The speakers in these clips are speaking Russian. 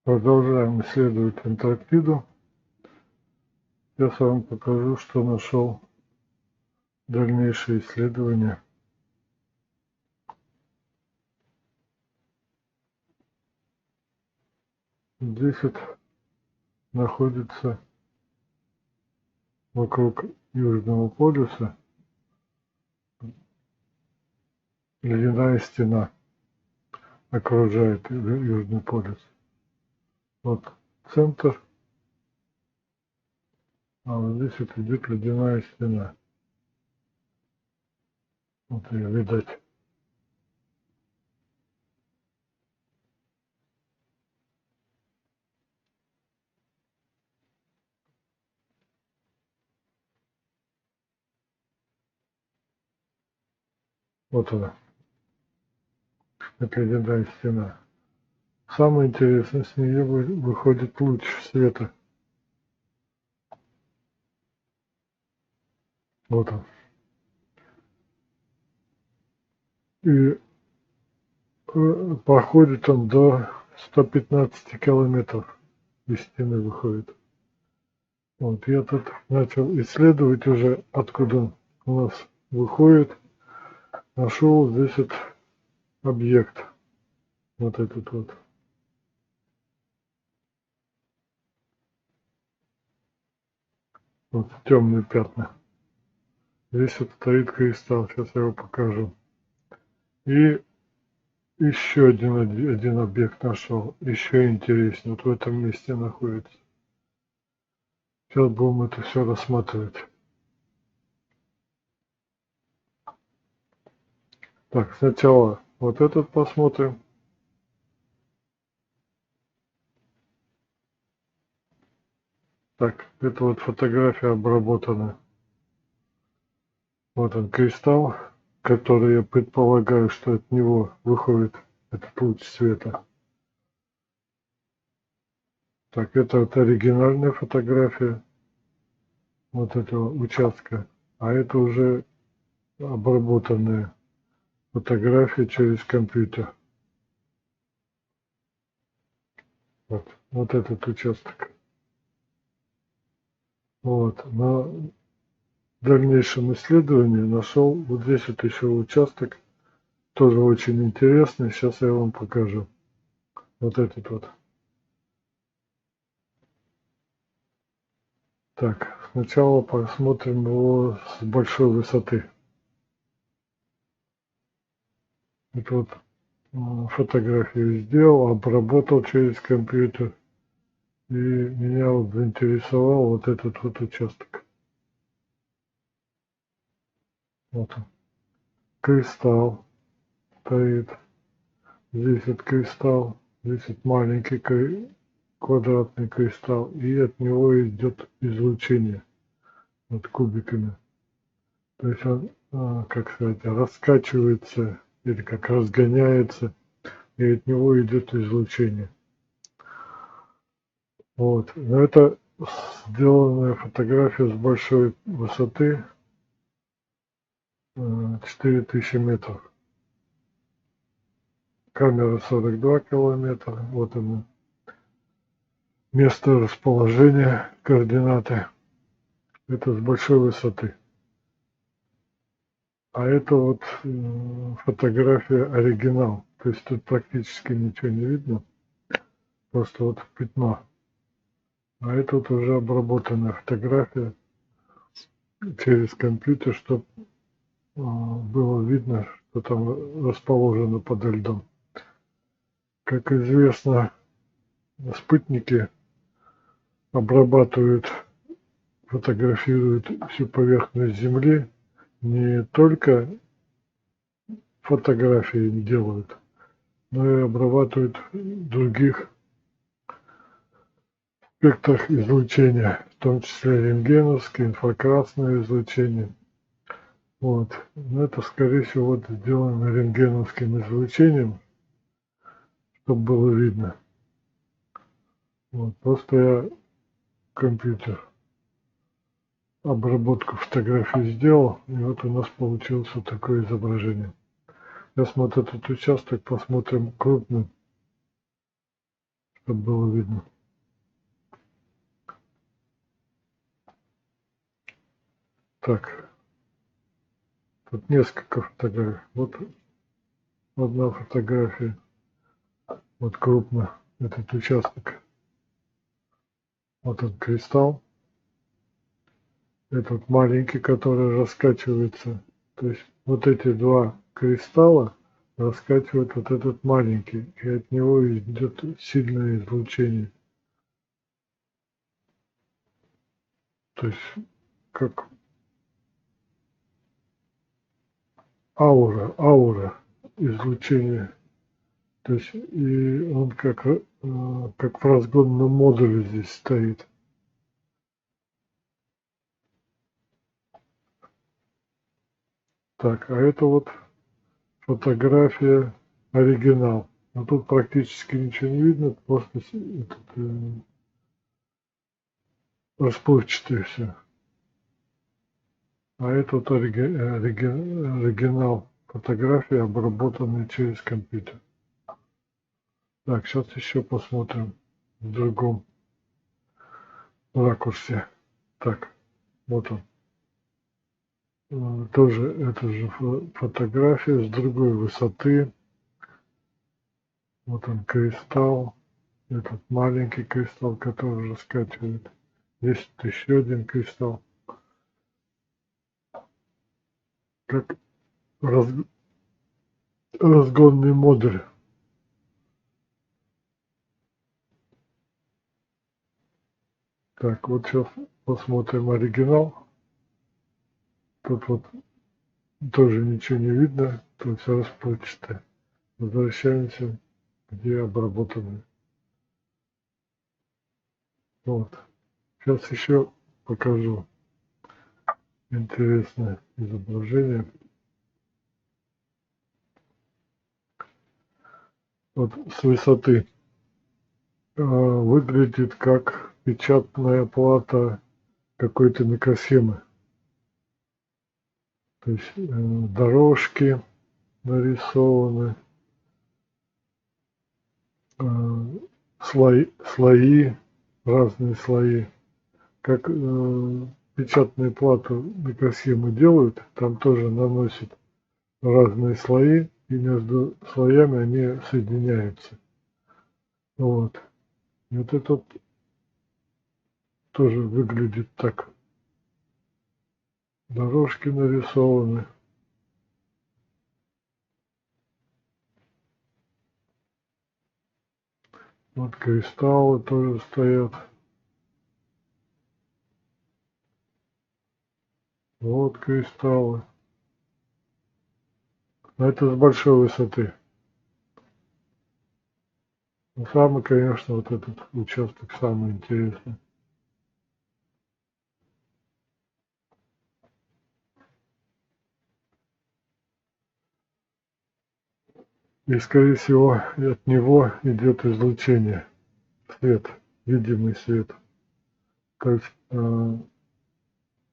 Продолжаем исследовать Антарктиду. Сейчас я вам покажу, что нашел дальнейшие исследования. Здесь вот находится вокруг Южного полюса ледяная стена, окружает Южный полюс. Вот центр, а вот здесь вот идет ледяная стена. Вот ее видать. Вот она. Это ледяная стена. Самое интересное, с нее выходит луч света. Вот он. И проходит он до 115 километров из стены выходит. Вот я тут начал исследовать уже, откуда он у нас выходит. Нашел здесь вот объект. Вот этот вот. Вот темные пятна. Здесь вот стоит кристалл. Сейчас я его покажу. И еще один объект нашел. Еще интереснее. Вот в этом месте находится. Сейчас будем это все рассматривать. Так, сначала вот этот посмотрим. Так, это вот фотография обработана. Вот он кристалл, который я предполагаю, что от него выходит этот луч света. Так, это вот оригинальная фотография вот этого участка, а это уже обработанная фотография через компьютер. Вот этот участок. Вот, на дальнейшем исследовании нашел вот здесь вот еще участок, тоже очень интересный. Сейчас я вам покажу. Вот этот вот. Так, сначала посмотрим его с большой высоты. Это вот фотографию сделал, обработал через компьютер. И меня вот заинтересовал вот этот вот участок. Вот он. Кристалл стоит. Здесь вот кристалл. Здесь вот маленький квадратный кристалл. И от него идет излучение. Вот кубиками. То есть он, как сказать, раскачивается или как разгоняется. И от него идет излучение. Вот. Но это сделанная фотография с большой высоты. 4000 метров. Камера 42 километра. Вот оно. Место расположения, координаты. Это с большой высоты. А это вот фотография оригинал. То есть тут практически ничего не видно. Просто вот пятно. А это вот уже обработанная фотография через компьютер, чтобы было видно, что там расположено подо льдом. Как известно, спутники обрабатывают, фотографируют всю поверхность Земли, не только фотографии делают, но и обрабатывают других спектрах излучения, в том числе рентгеновское, инфракрасное излучение. Вот. Но это, скорее всего, вот сделано рентгеновским излучением, чтобы было видно. Вот. Просто я компьютер обработку фотографий сделал, и вот у нас получилось вот такое изображение. Сейчас мы вот этот участок посмотрим крупным, чтобы было видно. Так, тут несколько фотографий. Вот одна фотография, вот крупно этот участок. Вот он кристалл. Этот маленький, который раскачивается. То есть вот эти два кристалла раскачивают вот этот маленький, и от него идет сильное излучение. То есть как аура излучения. То есть и он как в разгонном модуле здесь стоит. Так, а это вот фотография оригинал. Но тут практически ничего не видно, просто расплывчатое все. А это вот оригинал фотографии, обработанные через компьютер. Так, сейчас еще посмотрим в другом ракурсе. Так, вот он. Тоже это же фотография с другой высоты. Вот он кристалл. Этот маленький кристалл, который раскачивает. Здесь вот еще один кристалл. Как разгонный модуль. Так, вот сейчас посмотрим оригинал. Тут вот тоже ничего не видно, тут все расплывчатое. Возвращаемся, где обработаны. Вот. Сейчас еще покажу интересное изображение. Вот с высоты выглядит как печатная плата какой-то микросхемы. То есть дорожки нарисованы, слои, разные слои. Как печатную плату микросхемы делают, там тоже наносят разные слои, и между слоями они соединяются. Вот. И вот это тоже выглядит так. Дорожки нарисованы. Вот кристаллы тоже стоят. Вот кристаллы. Но это с большой высоты. Но самый, конечно, вот этот участок самый интересный. И, скорее всего, от него идет излучение, свет, видимый свет. То есть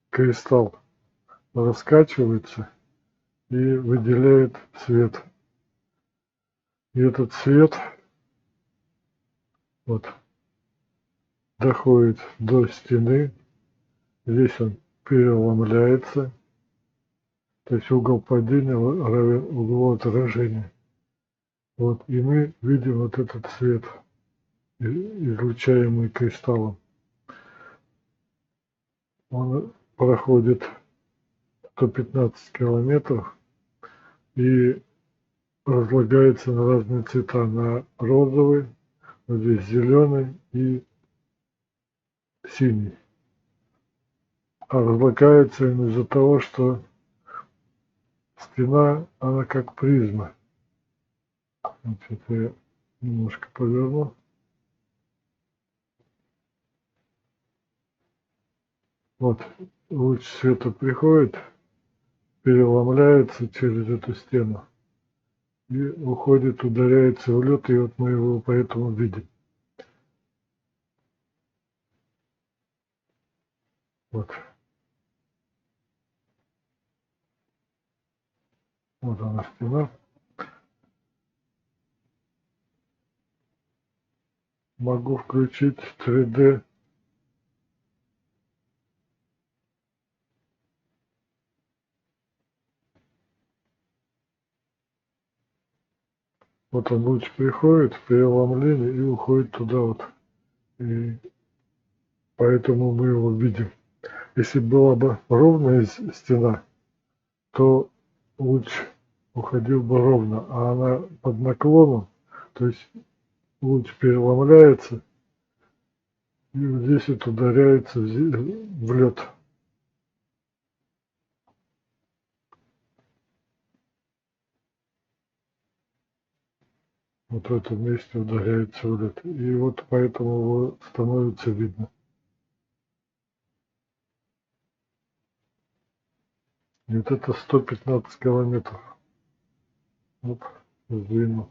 кристалл раскачивается и выделяет свет. И этот свет вот доходит до стены. Здесь он переломляется. То есть угол падения равен углу отражения. Вот, и мы видим вот этот свет, излучаемый кристаллом. Он проходит 115 километров и разлагается на разные цвета. На розовый, вот здесь зеленый и синий. А разлагается он из-за того, что стена, она как призма. Вот это я немножко поверну. Вот луч света приходит, переломляется через эту стену и уходит, ударяется в лед, и вот мы его поэтому видим. Вот. Вот она стена. могу включить 3D. Вот он луч приходит в преломление и уходит туда вот. И поэтому мы его видим. Если была бы ровная стена, то луч уходил бы ровно, а она под наклоном, то есть луч переломляется и вот здесь вот ударяется в лед. Вот в этом месте ударяется в лед. И вот поэтому его становится видно. И вот это 115 километров. Вот, сдвинул.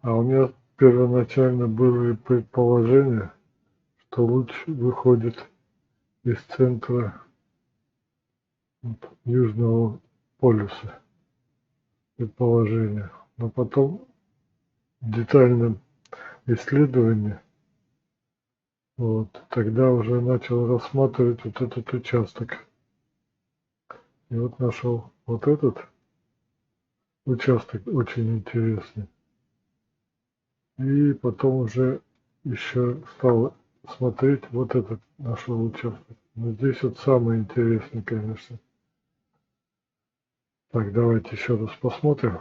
А у меня первоначально были предположения, что луч выходит из центра вот, Южного полюса. Предположение. Но потом в детальном исследовании вот, тогда уже начал рассматривать вот этот участок. И вот нашел вот этот участок очень интересный. И потом уже еще стал смотреть вот этот нашел участок. Но здесь вот самый интересный, конечно. Так, давайте еще раз посмотрим.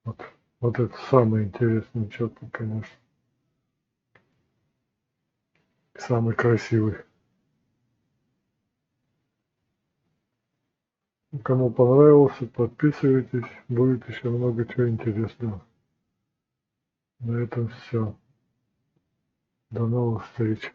Вот, вот это самый интересный участок, конечно. Самый красивый. Кому понравился, подписывайтесь. Будет еще много чего интересного. На этом все. До новых встреч.